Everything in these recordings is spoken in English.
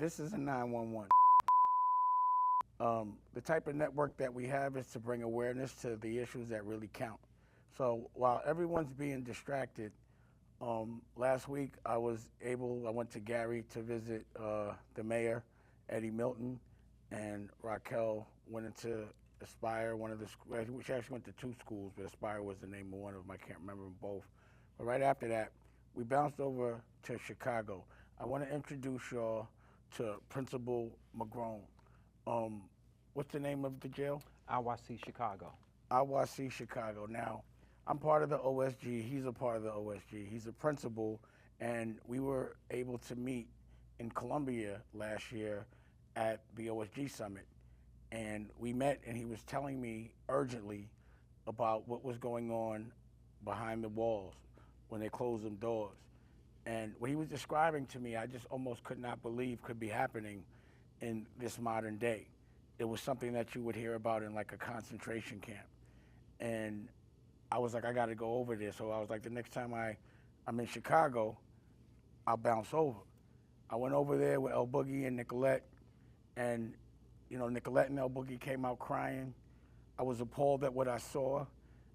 this is a 911. The type of network that we have is to bring awareness to the issues that really count. So while everyone's being distracted, last week I went to Gary to visit the mayor, Eddie Milton, and Raquel went into Aspire, she actually went to two schools, but Aspire was the name of one of them. I can't remember them both. But right after that, we bounced over to Chicago. I want to introduce y'all to Principal McGrone. What's the name of the jail? IYC Chicago. IYC Chicago. Now, I'm part of the OSG. He's a part of the OSG. He's a principal, and we were able to meet in Columbia last year at the OSG Summit. And we met, and he was telling me urgently about what was going on behind the walls when they closed them doors. And what he was describing to me, I just almost could not believe could be happening in this modern day. It was something that you would hear about in like a concentration camp. And I was like, I gotta go over there. So I was like, the next time I'm in Chicago, I'll bounce over. I went over there with El Boogie and Nicolette, and you know, Nicolette and El Boogie came out crying. I was appalled at what I saw.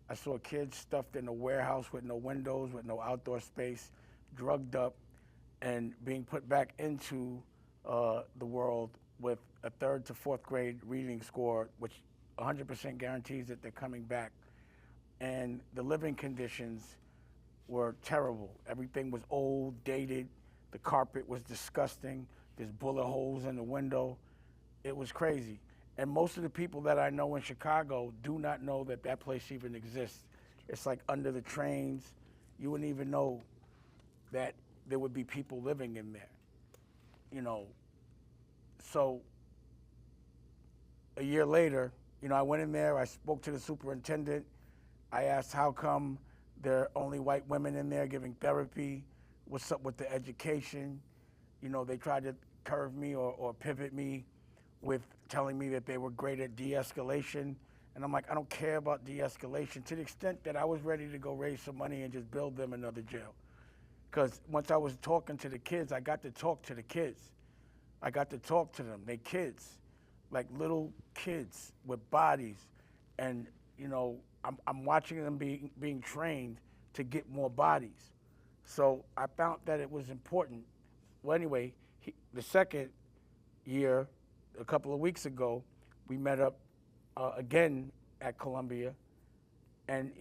I saw kids stuffed in a warehouse with no windows, with no outdoor space, drugged up, and being put back into the world with a 3rd to 4th grade reading score, which 100% guarantees that they're coming back. And the living conditions were terrible. Everything was old, dated. The carpet was disgusting. There's bullet holes in the window. It was crazy. And most of the people that I know in Chicago do not know that that place even exists. It's like under the trains. You wouldn't even know that there would be people living in there, you know. So a year later, you know, I went in there, I spoke to the superintendent. I asked how come there are only white women in there giving therapy? What's up with the education? You know, they tried to curve me or pivot me with telling me that they were great at de-escalation. And I'm like, I don't care about de-escalation, to the extent that I was ready to go raise some money and just build them another jail. Because once I was talking to the kids, I got to talk to the kids. I got to talk to them. They kids, like little kids with bodies. And, you know, I'm watching them being trained to get more bodies. So I found that it was important. Well, anyway, the second year, a couple of weeks ago, we met up again at Columbia, and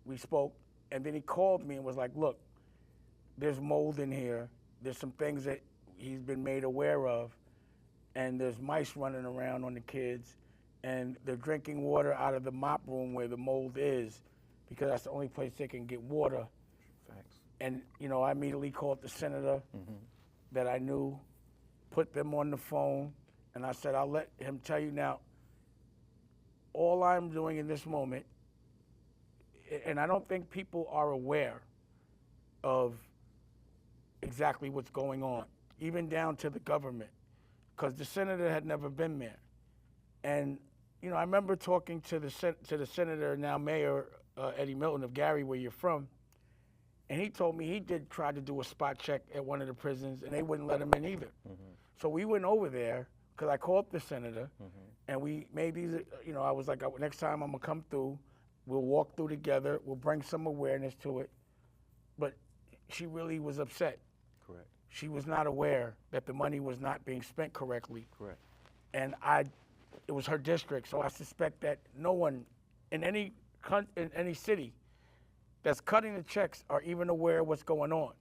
we spoke, and then he called me and was like, look, there's mold in here. There's some things that he's been made aware of, and there's mice running around on the kids, and they're drinking water out of the mop room where the mold is, because that's the only place they can get water. Thanks. And, you know, I immediately called the senator that I knew, put them on the phone, and I said, I'll let him tell you now, all I'm doing in this moment, and I don't think people are aware of exactly what's going on, even down to the government, because the senator had never been there. And, you know, I remember talking to the senator, now Mayor Eddie Milton of Gary, where you're from, and he told me he did try to do a spot check at one of the prisons, and they wouldn't let him in either. So we went over there, because I called the senator, and we made these, you know, I was like, next time I'm going to come through, we'll walk through together, we'll bring some awareness to it. But she really was upset. Correct. She was not aware that the money was not being spent correctly. Correct. And it was her district, so I suspect that no one in any city that's cutting the checks are even aware of what's going on.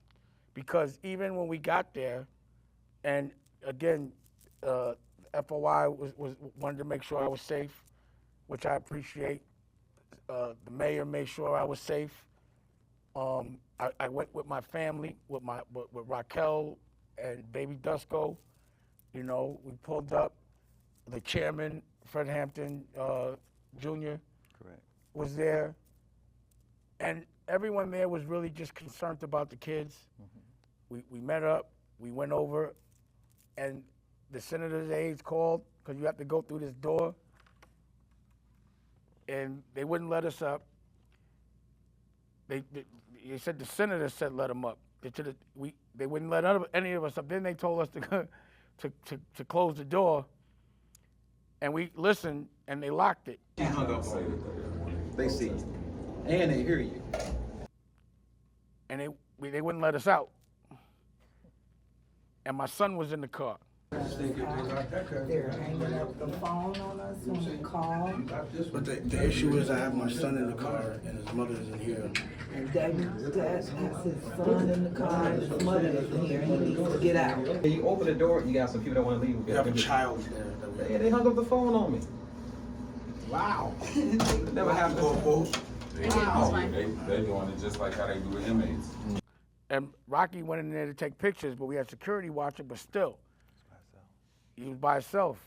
Because even when we got there, and again, FOI wanted to make sure I was safe, which I appreciate. The mayor made sure I was safe. I went with my family, with Raquel and baby Dusko. You know, we pulled up. The chairman, Fred Hampton Jr. Correct. was there. And everyone there was really just concerned about the kids. We met up, we went over, and the senator's aides called, because you have to go through this door, and they wouldn't let us up. They said the senator said let them up. They wouldn't let any of us up. Then they told us to close the door, and we listened, and they locked it. She hung up on you. They see you, and they hear you. And they wouldn't let us out. And my son was in the car. They're hanging up the phone on us when we call. But the issue is I have my son in the car, and his mother isn't here. And Dad has his son in the car, and his mother isn't here, and he needs to get out. When you open the door, you got some people that want to leave. We have a child there. Yeah, they hung up the phone on me. Wow. It never happened. They doing it just like how they do with inmates. And Rocky went in there to take pictures, but we had security watching, but still. He was by himself.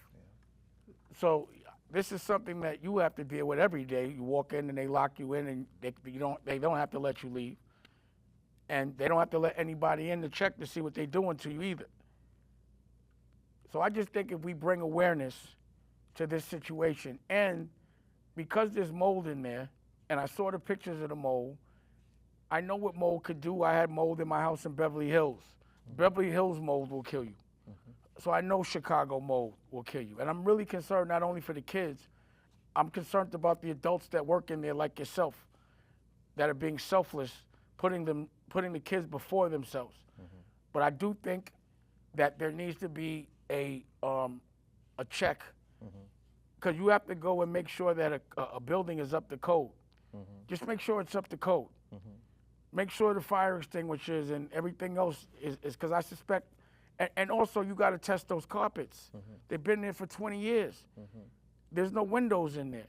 So this is something that you have to deal with every day. You walk in and they lock you in, and they don't have to let you leave. And they don't have to let anybody in to check to see what they're doing to you either. So I just think if we bring awareness to this situation, and because there's mold in there, and I saw the pictures of the mold, I know what mold could do. I had mold in my house in Beverly Hills. Beverly Hills mold will kill you. So I know Chicago mold will kill you. And I'm really concerned not only for the kids, I'm concerned about the adults that work in there like yourself, that are being selfless, putting the kids before themselves. But I do think that there needs to be a check, because you have to go and make sure that a building is up to code. Just make sure it's up to code. Make sure the fire extinguishers and everything else is because I suspect. And also, you got to test those carpets. They've been there for 20 years. There's no windows in there.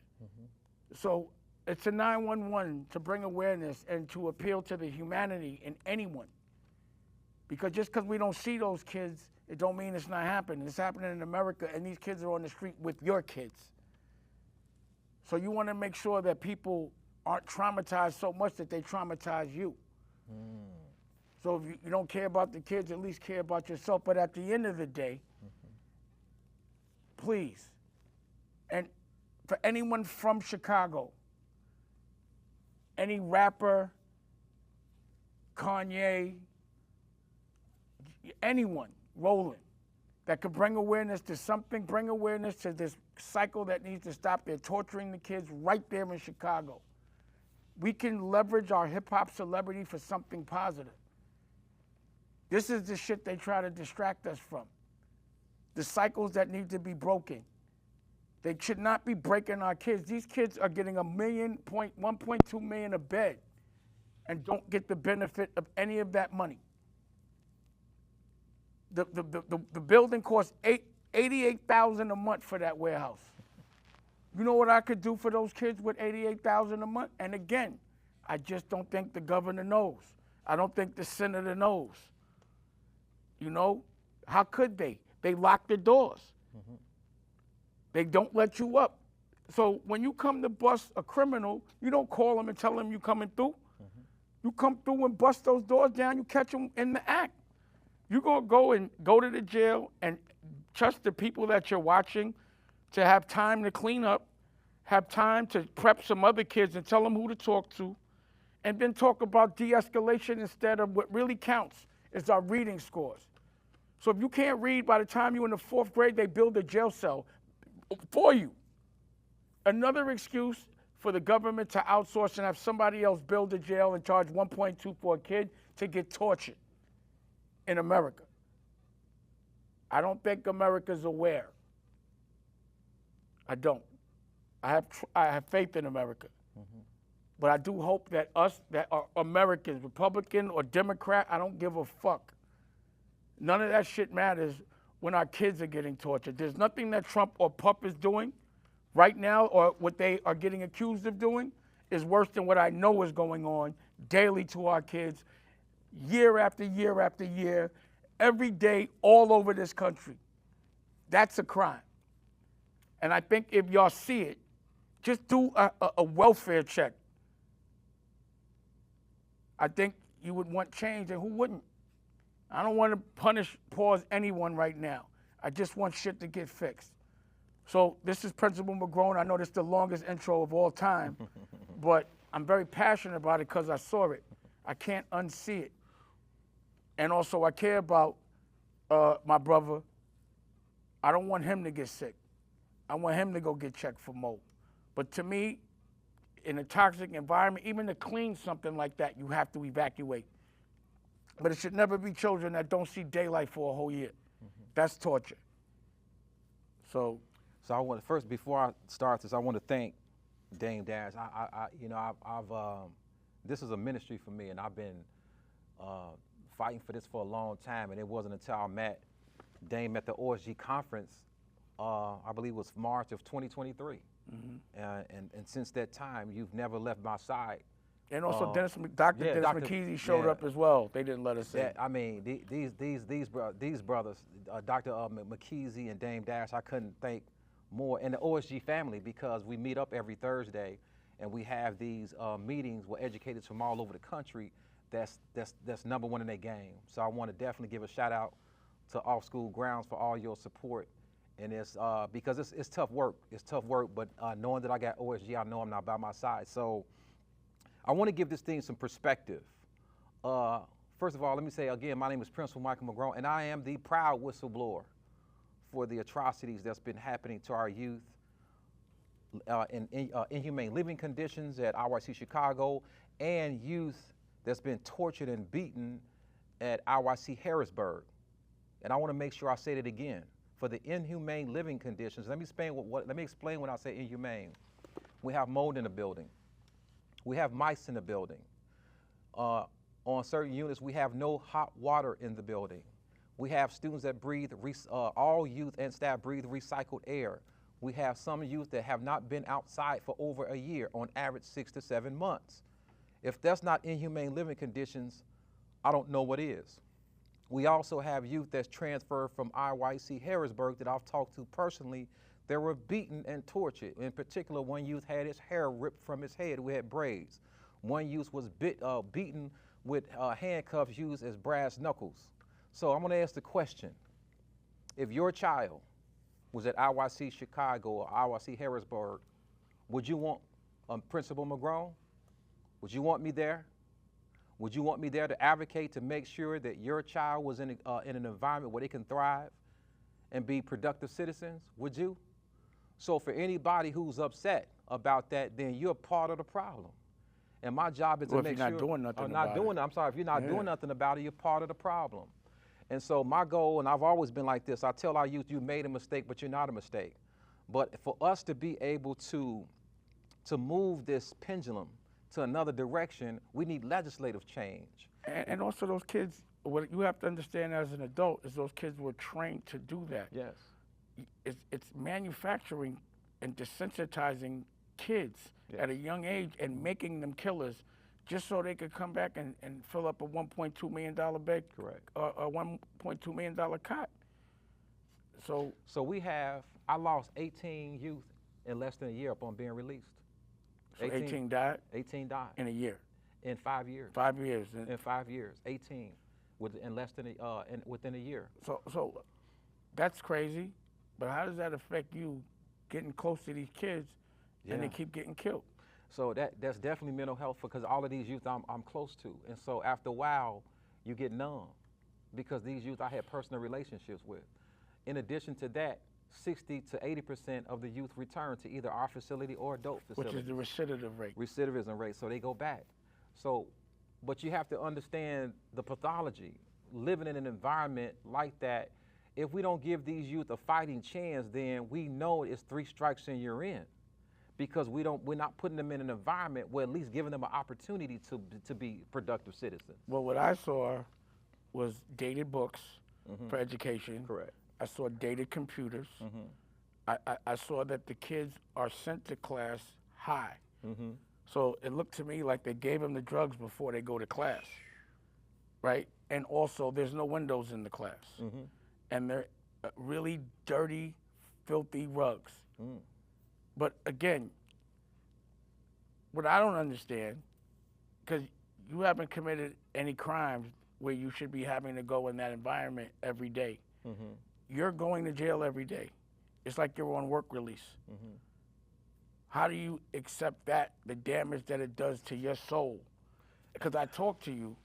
So it's a 911 to bring awareness and to appeal to the humanity in anyone. Because just because we don't see those kids, it don't mean it's not happening. It's happening in America, and these kids are on the street with your kids. So you want to make sure that people aren't traumatized so much that they traumatize you. So if you don't care about the kids, at least care about yourself. But at the end of the day, please, and for anyone from Chicago, any rapper, Kanye, anyone, Roland, that could bring awareness to something, bring awareness to this cycle that needs to stop. They're torturing the kids right there in Chicago. We can leverage our hip-hop celebrity for something positive. This is the shit they try to distract us from. The cycles that need to be broken. They should not be breaking our kids. These kids are getting $1.2 million a bed and don't get the benefit of any of that money. The building costs $88,000 a month for that warehouse. You know what I could do for those kids with $88,000 a month? And again, I just don't think the governor knows. I don't think the senator knows. You know, how could they? They lock the doors. They don't let you up. So when you come to bust a criminal, you don't call them and tell them you're coming through. You come through and bust those doors down, you catch them in the act. You're going to go to the jail and trust the people that you're watching to have time to clean up, have time to prep some other kids and tell them who to talk to, and then talk about de-escalation instead of what really counts is our reading scores. So if you can't read, by the time you're in the 4th grade, they build a jail cell for you. Another excuse for the government to outsource and have somebody else build a jail and charge $1.2 for a kid to get tortured in America. I don't think America's aware. I don't. I have faith in America. But I do hope that us that are Americans, Republican or Democrat, I don't give a fuck. None of that shit matters when our kids are getting tortured. There's nothing that Trump or Pup is doing right now, or what they are getting accused of doing, is worse than what I know is going on daily to our kids, year after year after year, every day, all over this country. That's a crime. And I think if y'all see it, just do a welfare check. I think you would want change, and who wouldn't? I don't want to pause anyone right now. I just want shit to get fixed. So this is Principal McGrone. I know this is the longest intro of all time, but I'm very passionate about it because I saw it. I can't unsee it. And also I care about my brother I don't want him to get sick. I want him to go get checked for mold. But to me, in a toxic environment, even to clean something like that, you have to evacuate. But it should never be children that don't see daylight for a whole year. That's torture. So I want to first, before I start this, I want to thank Dame Dash. This is a ministry for me, and I've been fighting for this for a long time. And it wasn't until I met Dame at the OSG conference, I believe it was March of 2023. And since that time, you've never left my side. and also Dr. Dennis McKeezy showed up as well. They didn't let us in. I mean, these brothers, Dr. McKeezy and Dame Dash, I couldn't thank more, and the OSG family, because we meet up every Thursday and we have these meetings with educators from all over the country that's number one in their game. So I want to definitely give a shout out to Off School Grounds for all your support. And it's because it's tough work. It's tough work, but knowing that I got OSG, I know I'm not by my side. So I want to give this thing some perspective. First of all, let me say again, my name is Principal McGrone, and I am the proud whistleblower for the atrocities that's been happening to our youth in inhumane living conditions at RYC Chicago, and youth that's been tortured and beaten at RYC Harrisburg. And I want to make sure I say it again. For the inhumane living conditions, let me explain when I say inhumane. We have mold in the building. We have mice in the building. On certain units, we have no hot water in the building. We have students that breathe, all youth and staff breathe recycled air. We have some youth that have not been outside for over a year, on average 6 to 7 months. If that's not inhumane living conditions, I don't know what is. We also have youth that's transferred from RYC Harrisburg that I've talked to personally. They were beaten and tortured. In particular, one youth had his hair ripped from his head. We had braids. One youth was beaten with handcuffs used as brass knuckles. So I'm gonna ask the question, if your child was at RYC Chicago or RYC Harrisburg, would you want Principal McGrone? Would you want me there? Would you want me there to advocate to make sure that your child was in an environment where they can thrive and be productive citizens? Would you? So for anybody who's upset about that, then you're part of the problem. And my job is to make sure. If you're not doing nothing about it. I'm sorry, if you're not doing nothing about it, you're part of the problem. And so my goal, and I've always been like this, I tell our youth, you made a mistake, but you're not a mistake. But for us to be able to move this pendulum to another direction, we need legislative change. And also those kids, what you have to understand as an adult is those kids were trained to do that. Yes. It's manufacturing and desensitizing kids at a young age and making them killers just so they could come back and fill up a $1.2 million bed. Correct. A $1.2 million cot. So I lost 18 youth in less than a year upon being released. 18 died? 18 died. In a year? In 5 years. 5 years. In 5 years, 18 within a year. So that's crazy, but how does that affect you getting close to these kids and they keep getting killed? So that's definitely mental health, because all of these youth I'm close to. And so after a while, you get numb, because these youth I had personal relationships with. In addition to that, 60 to 80% of the youth return to either our facility or adult facility. Which is the recidivism rate. Recidivism rate, so they go back. So, but you have to understand the pathology. Living in an environment like that, if we don't give these youth a fighting chance, then we know it's 3 strikes and you're in. Because we're not putting them in an environment where at least giving them an opportunity to be productive citizens. Well, what I saw was dated books for education. Correct. I saw dated computers. I saw that the kids are sent to class high. So it looked to me like they gave them the drugs before they go to class, right? And also there's no windows in the class. And they're really dirty, filthy rugs. But again, what I don't understand, because you haven't committed any crimes where you should be having to go in that environment every day. You're going to jail every day. It's like you're on work release. How do you accept that, the damage that it does to your soul? Because I talk to you,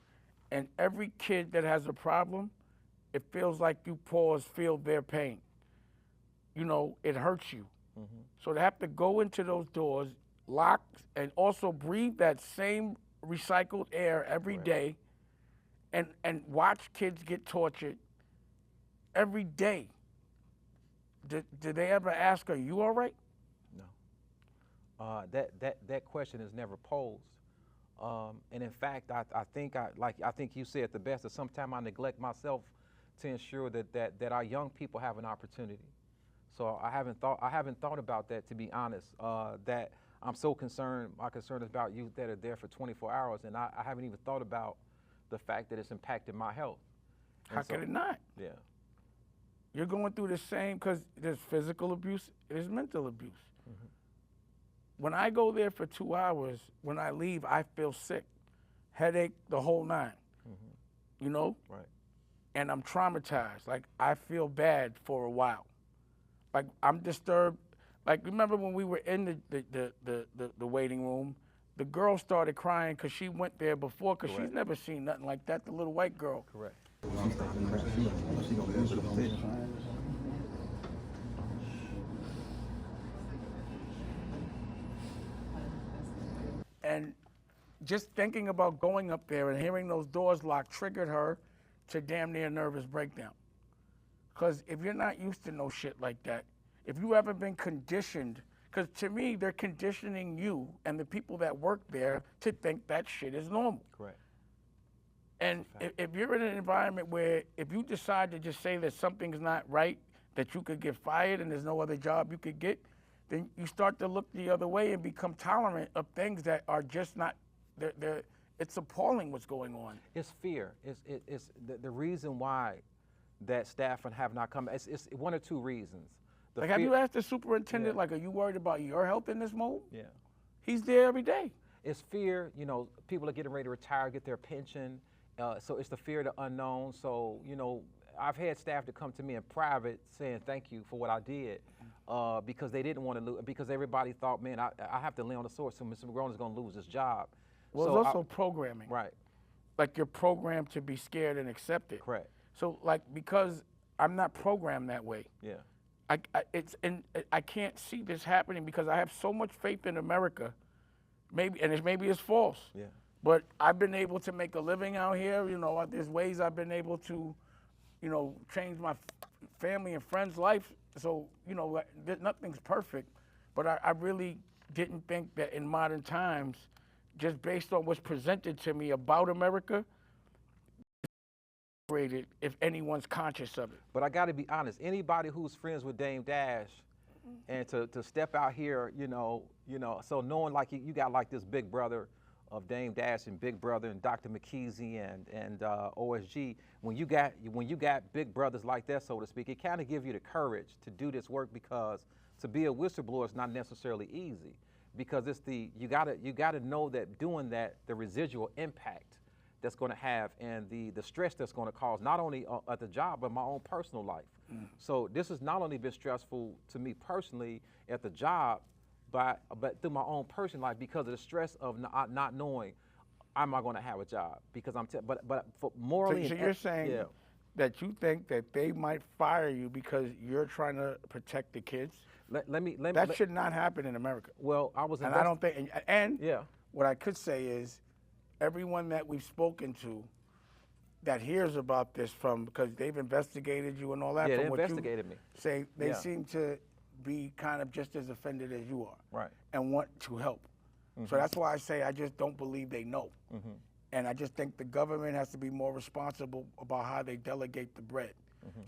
and every kid that has a problem, it feels like you feel their pain. you know, it hurts you. So to have to go into those doors, lock, and also breathe that same recycled air every day, and watch kids get tortured every day. Did they ever ask, "Are you all right?" No. That question is never posed. And in fact, I think you said the best. That sometimes I neglect myself to ensure that our young people have an opportunity. So I haven't thought about that, to be honest. That I'm so concerned. My concern is about youth that are there for 24 hours, and I haven't even thought about the fact that it's impacted my health. How could it not? Yeah. You're going through the same, because there's physical abuse, there's mental abuse. When I go there for 2 hours, when I leave, I feel sick, headache, the whole nine. You know? Right. And I'm traumatized. Like, I feel bad for a while. Like, I'm disturbed. Like, remember when we were in the waiting room, the girl started crying because she went there before, because she's never seen nothing like that, the little white girl. Correct. And just thinking about going up there and hearing those doors lock triggered her to damn near nervous breakdown. Because if you're not used to no shit like that, if you haven't been conditioned, because to me, they're conditioning you and the people that work there to think that shit is normal. Correct. And if you're in an environment where if you decide to just say that something's not right, that you could get fired and there's no other job you could get, then you start to look the other way and become tolerant of things that are just not, it's appalling what's going on. It's fear. It's the reason why that staff have not come. It's one or two reasons. Like, have you asked the superintendent, like, are you worried about your health in this mode? Yeah. He's there every day. It's fear. You know, people are getting ready to retire, get their pension. So it's the fear of the unknown. So, you know, I've had staff to come to me in private saying thank you for what I did, because they didn't want to lose, because everybody thought, man, I have to lay on the sword, so Mr. McGrone is going to lose his job. Well, so it's also programming. Right. Like, you're programmed to be scared and accept it. Correct. So, like, because I'm not programmed that way. Yeah. I can't see this happening because I have so much faith in America. Maybe it's false. Yeah. But I've been able to make a living out here. You know, there's ways I've been able to, you know, change my family and friends' life. So, you know, nothing's perfect. But I really didn't think that in modern times, just based on what's presented to me about America, if anyone's conscious of it. But I got to be honest, anybody who's friends with Dame Dash and to step out here, you know, so knowing like you got like this big brother of Dame Dash and Big Brother and Dr. McKeezy and OSG, when you got big brothers like that, so to speak, it kind of gives you the courage to do this work, because to be a whistleblower is not necessarily easy, because it's you gotta know that doing that, the residual impact that's going to have and the stress that's going to cause, not only at the job but my own personal life. So this has not only been stressful to me personally at the job, but through my own personal life, because of the stress of not knowing, am I going to have a job? Because but for morally. So you're saying that you think that they might fire you because you're trying to protect the kids? That should not happen in America. Well, I was, and I don't think, and what I could say is, everyone that we've spoken to that hears about this because they've investigated you and all that. Yeah, from they what investigated me. Say they seem to be kind of just as offended as you are, right? And want to help. So that's why I say I just don't believe they know, and I just think the government has to be more responsible about how they delegate the bread.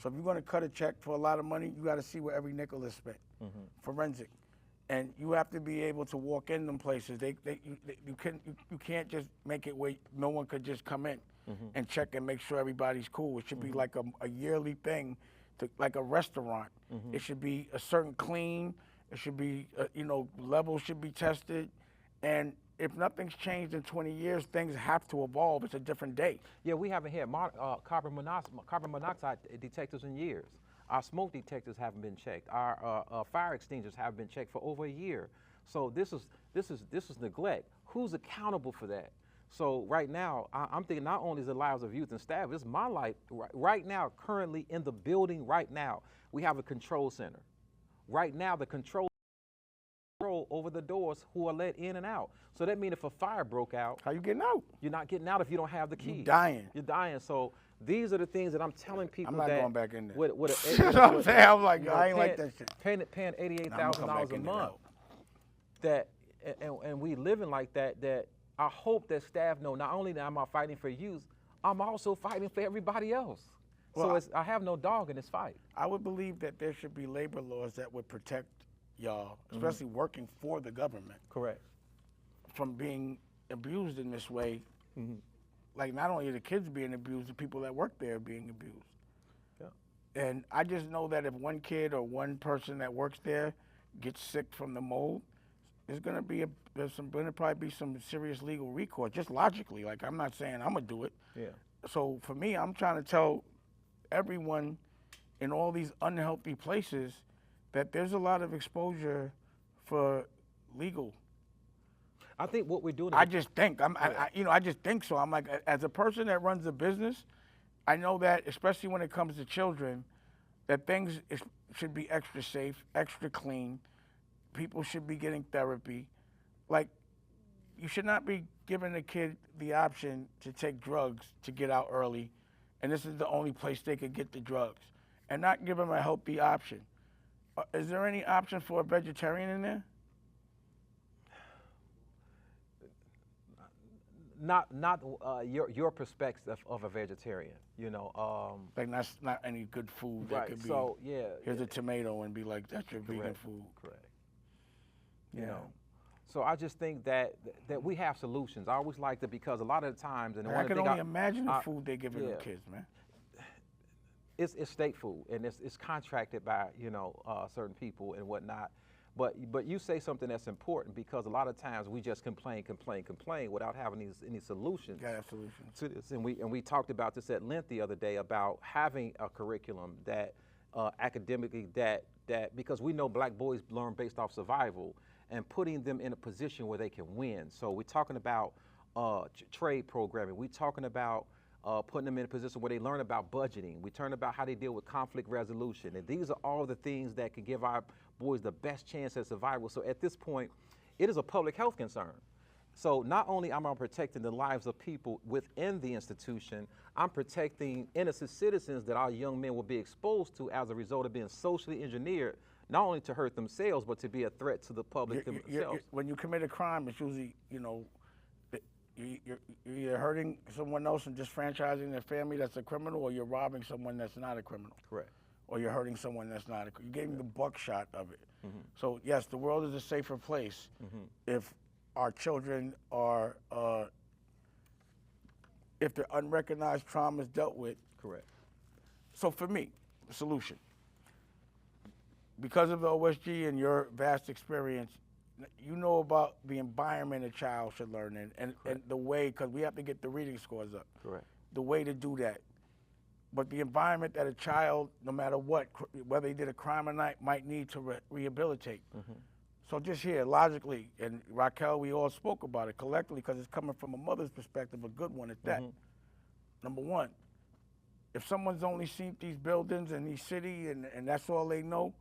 So if you're going to cut a check for a lot of money, you got to see where every nickel is spent. Forensic. And you have to be able to walk in them places. You can't just make it where no one could just come in and check and make sure everybody's cool. It should be like a yearly thing, like a restaurant. It should be a certain clean. It should be, levels should be tested. And if nothing's changed in 20 years, things have to evolve. It's a different day. Yeah, we haven't had carbon monoxide detectors in years. Our smoke detectors haven't been checked. Our fire extinguishers haven't been checked for over a year. So this is neglect. Who's accountable for that? So right now, I'm thinking not only is the lives of youth and staff, it's my life right now, currently in the building right now. We have a control center. Right now, the control over the doors who are let in and out. So that means if a fire broke out, How you getting out? you're not getting out if you don't have the key. You dying. You're dying. So these are the things that I'm telling people I'm not that going back in there. with You know what I'm saying? I'm like, I ain't like paying, that shit. Paying Nah, I'ma come back $88,000 a in there, month. though. That and we living like that. That I hope that staff know not only that I'm not fighting for youth, I'm also fighting for everybody else. Well, So I have no dog in this fight. I would believe that there should be labor laws that would protect y'all, especially working for the government, Correct. from being abused in this way. Like, not only are the kids being abused, the people that work there are being abused. Yeah. And I just know that if one kid or one person that works there gets sick from the mold, there's gonna probably be some serious legal recourse, just logically. Like, I'm not saying I'm gonna do it. Yeah. So for me, I'm trying to tell everyone in all these unhealthy places that there's a lot of exposure for legal. I think what we're doing. I just think I just think so. I'm like, as a person that runs a business, I know that, especially when it comes to children, that things should be extra safe, extra clean. People should be getting therapy. Like, you should not be giving a kid the option to take drugs to get out early, and this is the only place they could get the drugs, and not give them a healthy option. Is there any option for a vegetarian in there? Not your perspective of a vegetarian. You know. Like, that's not any good food that Right. could be. So yeah. Here's a tomato and be like, that's your vegan food. Correct. Yeah. You know. So I just think that we have solutions. I always like to, because a lot of the times, and Like, one I can thing only imagine the food they're giving yeah. them kids, man. It's state food, and it's contracted by certain people and whatnot. But you say something that's important, because a lot of times we just complain without having any solutions. Gotta have solutions to this. And we talked about this at length the other day about having a curriculum that academically that because we know black boys learn based off survival, and putting them in a position where they can win. So we're talking about trade programming. We're talking about putting them in a position where they learn about budgeting. We learn about how they deal with conflict resolution. And these are all the things that can give our boys the best chance at survival. So at this point, it is a public health concern. So not only am I protecting the lives of people within the institution, I'm protecting innocent citizens that our young men will be exposed to as a result of being socially engineered, not only to hurt themselves, but to be a threat to the public themselves. When you commit a crime, it's usually, you're either hurting someone else and disfranchising their family that's a criminal, or you're robbing someone that's not a criminal. Correct. Or you're hurting someone that's not a criminal. You're getting the buckshot of it. So yes, the world is a safer place if our children are, if their unrecognized trauma is dealt with. Correct. So for me, the solution, because of the OSG and your vast experience, you know about the environment a child should learn in, and the way, because we have to get the reading scores up. Correct. The way to do that. But the environment that a child, no matter what, whether he did a crime or not, might need to rehabilitate. So just here, logically, and Raquel, we all spoke about it collectively, because it's coming from a mother's perspective, a good one at that. Number one, if someone's only seen these buildings and these city and that's all they know,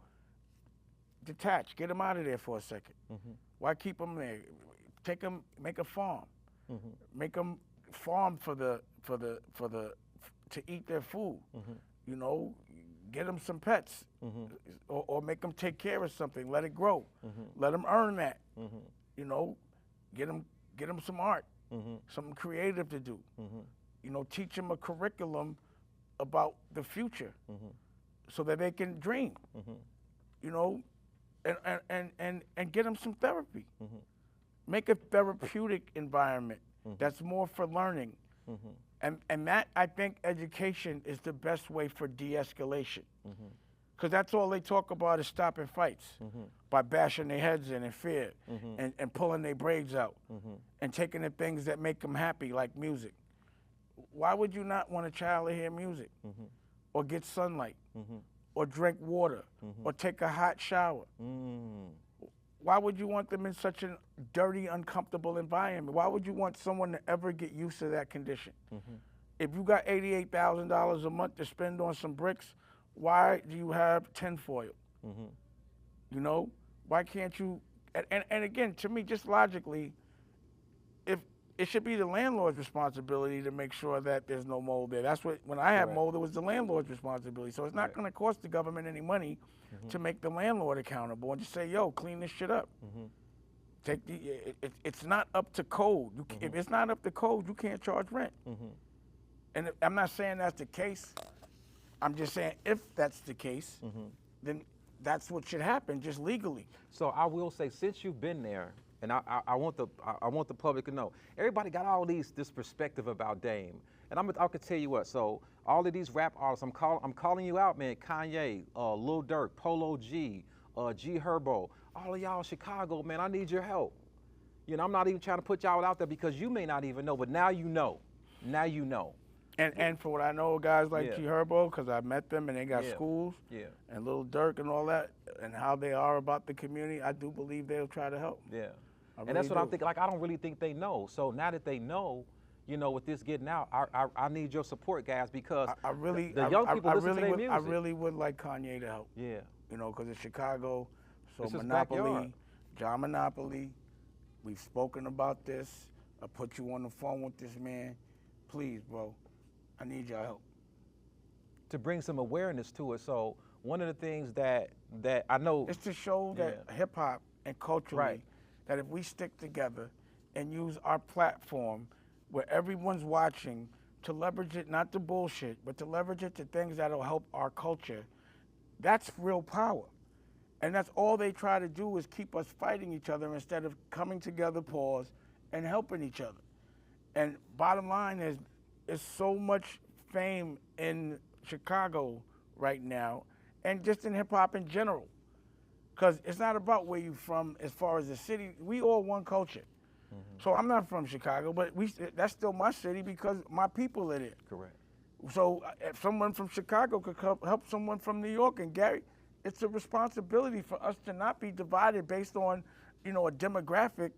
detach, get them out of there for a second. Why keep them there? Take them, make a farm. Make them farm to eat their food. You know, get them some pets, or make them take care of something. Let it grow. Let them earn that. You know, get them some art, something creative to do. You know, teach them a curriculum about the future, so that they can dream. You know, and get them some therapy. Make a therapeutic environment that's more for learning. And that, I think, education is the best way for de-escalation. Because that's all they talk about is stopping fights by bashing their heads in fear and pulling their braids out and taking the things that make them happy, like music. Why would you not want a child to hear music or get sunlight or drink water or take a hot shower? Why would you want them in such a dirty, uncomfortable environment? Why would you want someone to ever get used to that condition? If you got $88,000 a month to spend on some bricks, why do you have tinfoil? You know, why can't you? And again, to me, just logically, if it should be the landlord's responsibility to make sure that there's no mold there. That's what, when I had Correct. mold, it was the landlord's responsibility. So it's not Right. going to cost the government any money to make the landlord accountable and just say, yo, clean this shit up. Take it's not up to code. If it's not up to code, you can't charge rent. And I'm not saying that's the case. I'm just saying if that's the case, then that's what should happen, just legally. So I will say, since you've been there, and I want the public to know, everybody got all this perspective about Dame, and I can tell you what. So all of these rap artists, I'm calling you out, man. Kanye, Lil Durk, Polo G, G Herbo, all of y'all Chicago, man. I need your help. You know, I'm not even trying to put y'all out there because you may not even know, but now you know. Now you know. And for what I know, guys like Yeah. G Herbo, because I met them and they got Yeah. schools, Yeah. and Lil Durk and all that, and how they are about the community, I do believe they'll try to help. Yeah. I And that's really what I'm do. thinking. Like, I don't really think they know. So now that they know, you know, with this getting out, I need your support, guys, because I really, the young people listen to their would, I music. really would like Kanye to help. Yeah. You know, because it's Chicago, so It's his Monopoly, backyard. John Monopoly, we've spoken about this. I put you on the phone with this man. Please, bro, I need your help. To bring some awareness to it. So one of the things that I know, It's to show that hip hop and culturally, Right. that if we stick together and use our platform where everyone's watching to leverage it, not to bullshit, but to leverage it to things that'll help our culture, that's real power. And that's all they try to do is keep us fighting each other instead of coming together, pause, and helping each other. And bottom line is so much fame in Chicago right now, and just in hip hop in general. Because it's not about where you're from as far as the city. We all one culture. So I'm not from Chicago, but that's still my city because my people are there. correct. So if someone from Chicago could help someone from New York, and Gary, it's a responsibility for us to not be divided based on, you know, a demographic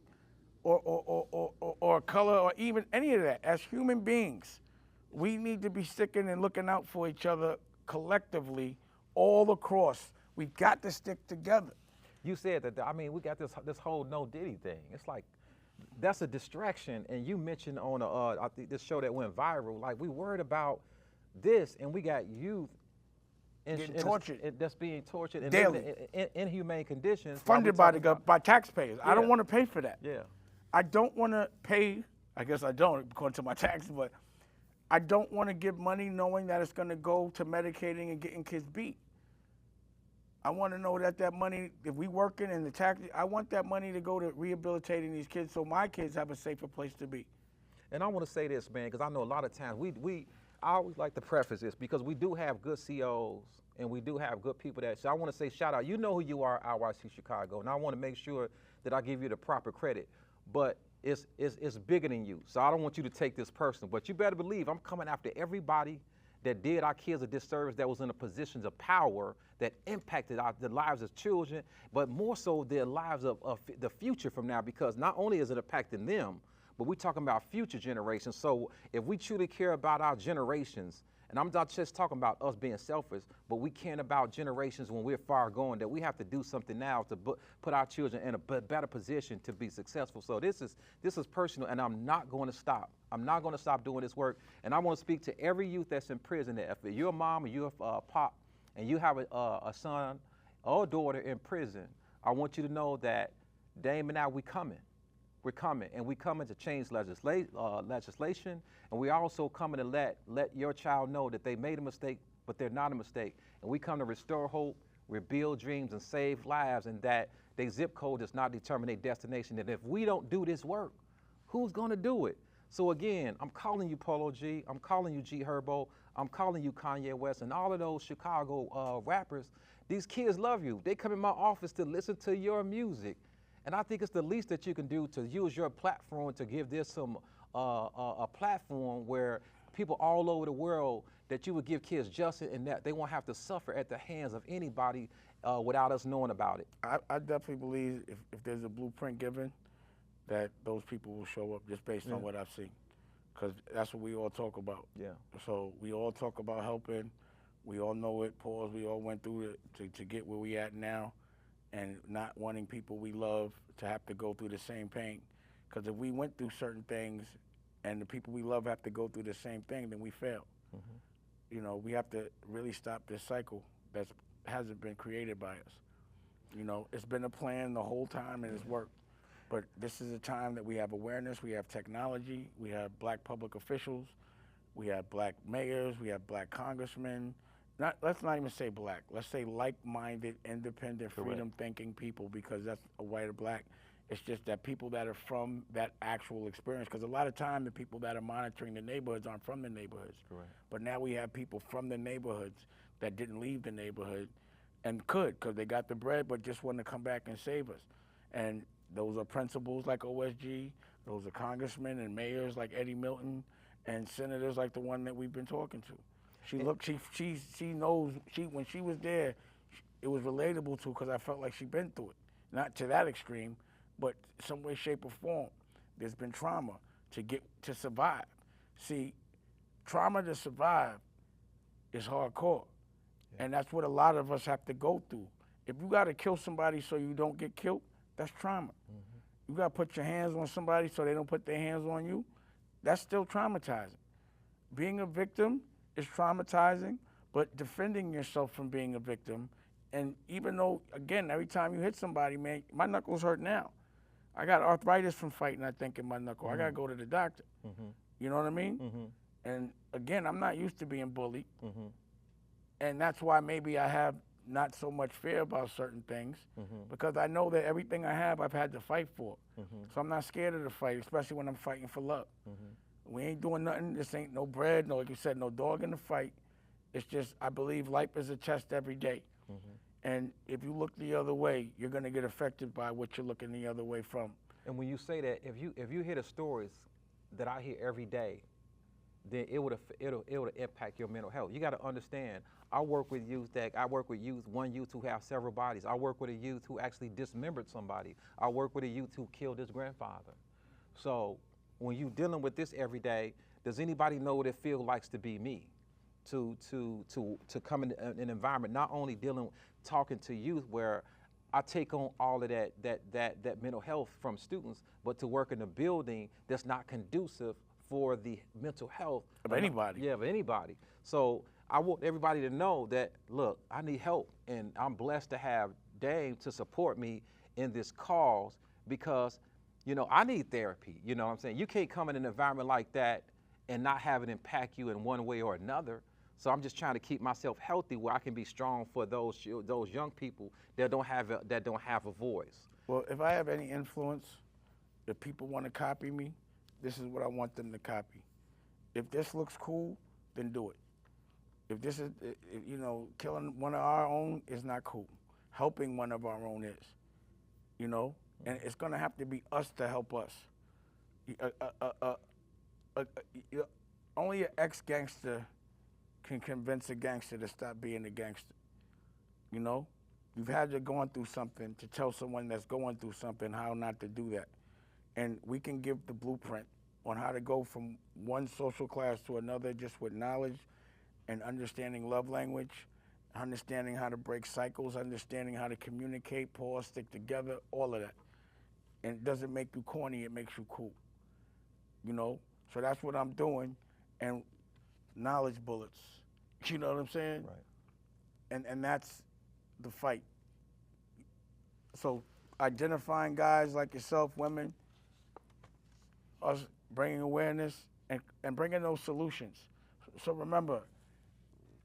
or a color or even any of that. As human beings, we need to be sticking and looking out for each other collectively all across. We've got to stick together. You said that. I mean, we got this whole No Diddy thing. It's like that's a distraction. And you mentioned on I think this show that went viral. Like, we worried about this, and we got youth Getting tortured. that's being tortured and Daily. living in inhumane conditions. Funded by by taxpayers. I don't Yeah. want to pay for that. Yeah. I don't want to pay, I guess I don't according to my taxes, but I don't want to give money knowing that it's going to go to medicating and getting kids beat. I want to know that money, if we working in the tax, I want that money to go to rehabilitating these kids so my kids have a safer place to be. And I want to say this, man, because I know a lot of times I always like to preface this because we do have good COs and we do have good people so I want to say shout out. You know who you are, IYC Chicago, and I want to make sure that I give you the proper credit. But it's bigger than you, so I don't want you to take this personal. But you better believe I'm coming after everybody that did our kids a disservice, that was in the positions of power, that impacted the lives of children, but more so their lives of the future from now, because not only is it impacting them, but we're talking about future generations. So if we truly care about our generations, and I'm not just talking about us being selfish, but we care about generations when we're far gone, that we have to do something now to put our children in a better position to be successful. So this is personal, and I'm not going to stop. I'm not going to stop doing this work. And I want to speak to every youth that's in prison. If you're a mom or you're a pop, and you have a son or daughter in prison, I want you to know that Dame and I, we coming. We're coming, and we're coming to change legislation, and we also coming to let your child know that they made a mistake, but they're not a mistake. And we come to restore hope, rebuild dreams, and save lives, and that their zip code does not determine their destination. And if we don't do this work, who's gonna do it? So again, I'm calling you Polo G, I'm calling you G Herbo, I'm calling you Kanye West, and all of those Chicago rappers. These kids love you. They come in my office to listen to your music. And I think it's the least that you can do to use your platform to give this a platform where people all over the world, that you would give kids justice and that they won't have to suffer at the hands of anybody without us knowing about it. I definitely believe if there's a blueprint given, that those people will show up just based on what I've seen. Because that's what we all talk about. Yeah. So we all talk about helping. We all know it, pause. We all went through it to get where we at now. and not wanting people we love to have to go through the same pain. Because if we went through certain things and the people we love have to go through the same thing, then we fail. You know, we have to really stop this cycle that hasn't been created by us. You know, it's been a plan the whole time and it's worked. But this is a time that we have awareness, we have technology, we have black public officials, we have black mayors, we have black congressmen. Let's not even say black, let's say like-minded, independent, freedom-thinking people, because that's a white or black. It's just that people that are from that actual experience, because a lot of time the people that are monitoring the neighborhoods aren't from the neighborhoods. Correct. But now we have people from the neighborhoods that didn't leave the neighborhood and could, because they got the bread, but just want to come back and save us. And those are principals like OSG, those are congressmen and mayors like Eddie Milton, and senators like the one that we've been talking to. She knows, when she was there, it was relatable to, because I felt like she'd been through it. Not to that extreme, but some way, shape, or form. There's been trauma to survive. See, trauma to survive is hardcore. And that's what a lot of us have to go through. If you gotta kill somebody so you don't get killed, that's trauma. You gotta put your hands on somebody so they don't put their hands on you, that's still traumatizing. Being a victim is traumatizing, but defending yourself from being a victim, and even though, again, every time you hit somebody, man, my knuckles hurt now. I got arthritis from fighting, I think, in my knuckle. I gotta go to the doctor. You know what I mean? And again, I'm not used to being bullied. And that's why maybe I have not so much fear about certain things, because I know that everything I have, I've had to fight for. So I'm not scared of the fight, especially when I'm fighting for love. We ain't doing nothing. This ain't no bread, no, like you said, no dog in the fight. It's just, I believe life is a test every day. And if you look the other way, you're gonna get affected by what you're looking the other way from. And when you say that, if you hear the stories that I hear every day, then it'll impact your mental health. You got to understand. I work with youth, one youth who have several bodies. I work with a youth who actually dismembered somebody. I work with a youth who killed his grandfather. So when you're dealing with this every day, does anybody know what it feels like to be me? To come in an environment, not only talking to youth where I take on all of that mental health from students, but to work in a building that's not conducive for the mental health of anybody. Yeah, of anybody. So I want everybody to know that, look, I need help, and I'm blessed to have Dame to support me in this cause, because, you know, I need therapy. You know what I'm saying? You can't come in an environment like that and not have it impact you in one way or another. So I'm just trying to keep myself healthy where I can be strong for those young people that don't have a voice. Well, if I have any influence, if people want to copy me, this is what I want them to copy. If this looks cool, then do it. If this is, you know, killing one of our own is not cool. Helping one of our own is, you know? And it's gonna have to be us to help us. Only an ex-gangster can convince a gangster to stop being a gangster, you know? You've had to go through something to tell someone that's going through something how not to do that. And we can give the blueprint on how to go from one social class to another just with knowledge and understanding love language, understanding how to break cycles, understanding how to communicate, pause, stick together, all of that. And it doesn't make you corny, it makes you cool, you know? So that's what I'm doing, and knowledge bullets, you know what I'm saying? Right. And that's the fight. So identifying guys like yourself, women, us bringing awareness and bringing those solutions. So remember,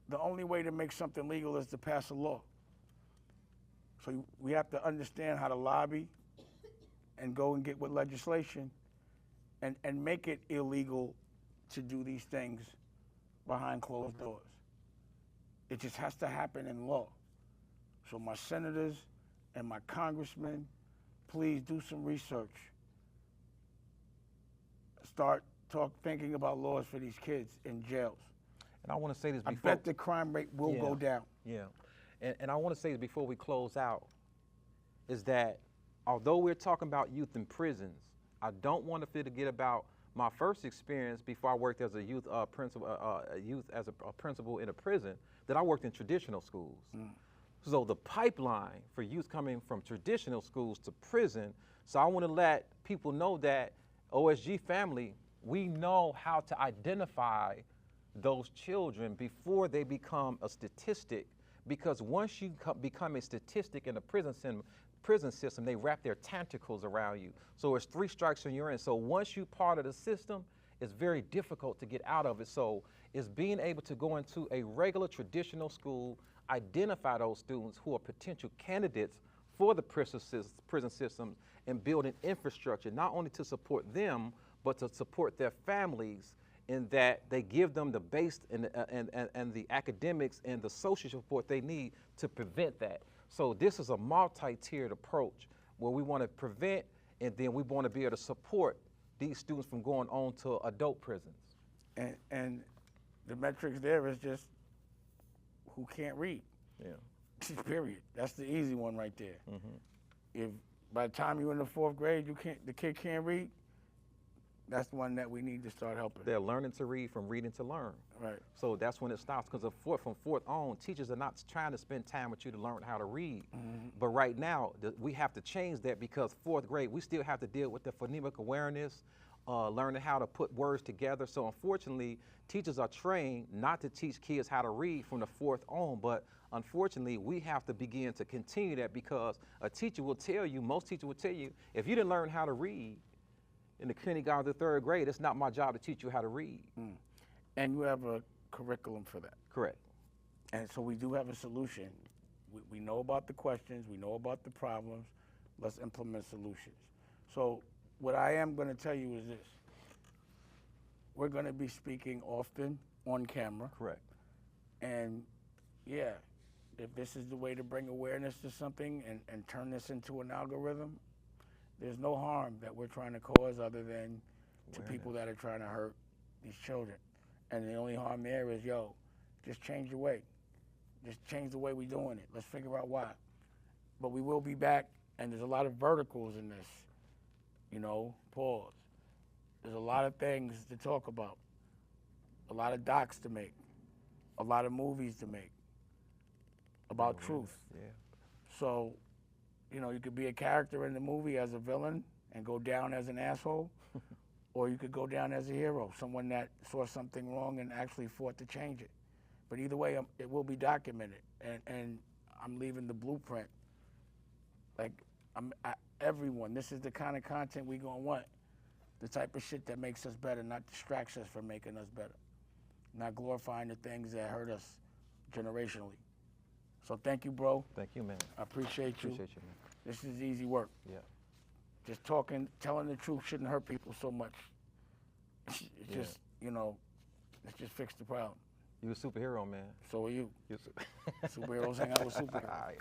the only way to make something legal is to pass a law. So we have to understand how to lobby and go and get with legislation and make it illegal to do these things behind closed doors. It just has to happen in law. So my senators and my congressmen, please do some research. Start thinking about laws for these kids in jails. And I want to say this I before. bet the crime rate will go down. Yeah, and I want to say this before we close out, is that although we're talking about youth in prisons, I don't want to forget about my first experience before I worked as a youth principal in a prison, that I worked in traditional schools. So the pipeline for youth coming from traditional schools to prison. So I want to let people know that OSG family, we know how to identify those children before they become a statistic, because once you become a statistic in the prison system, they wrap their tentacles around you. So it's 3 strikes and you're in. So once you're part of the system, it's very difficult to get out of it. So it's being able to go into a regular traditional school, identify those students who are potential candidates for the prison system, and build an infrastructure, not only to support them, but to support their families, in that they give them the base and the academics and the social support they need to prevent that. So this is a multi-tiered approach where we want to prevent, and then we want to be able to support these students from going on to adult prisons. And the metrics there is just who can't read. Yeah. Period. That's the easy one right there. Mm-hmm. If by the time you're in the 4th grade, the kid can't read, that's the one that we need to start helping. They're learning to read from reading to learn. Right. So that's when it stops, because from 4th on, teachers are not trying to spend time with you to learn how to read. Mm-hmm. But right now, we have to change that, because 4th grade, we still have to deal with the phonemic awareness, learning how to put words together. So unfortunately, teachers are trained not to teach kids how to read from the 4th on, but unfortunately, we have to begin to continue that, because a teacher will tell you, most teachers will tell you, if you didn't learn how to read in the kindergarten to 3rd grade, it's not my job to teach you how to read. Mm. And you have a curriculum for that. Correct. And so we do have a solution. We know about the questions, we know about the problems, let's implement solutions. So what I am going to tell you is this. We're going to be speaking often on camera. Correct. And yeah, if this is the way to bring awareness to something and turn this into an algorithm, there's no harm that we're trying to cause other than to people that are trying to hurt these children. And the only harm there is, just change the way. Just change the way we're doing it. Let's figure out why. But we will be back, and there's a lot of verticals in this. Pause. There's a lot of things to talk about. A lot of docs to make. A lot of movies to make about truth. Yeah. So, you could be a character in the movie as a villain and go down as an asshole, or you could go down as a hero, someone that saw something wrong and actually fought to change it. But either way, it will be documented, and I'm leaving the blueprint. Everyone, this is the kind of content we gonna want. The type of shit that makes us better, not distracts us from making us better. Not glorifying the things that hurt us generationally. So thank you, bro. Thank you, man. I appreciate you. Appreciate you, man. This is easy work. Yeah. Just telling the truth shouldn't hurt people so much. It's just, let's just fix the problem. You a superhero, man. So are you. You're Superheroes hang out with superheroes. All right.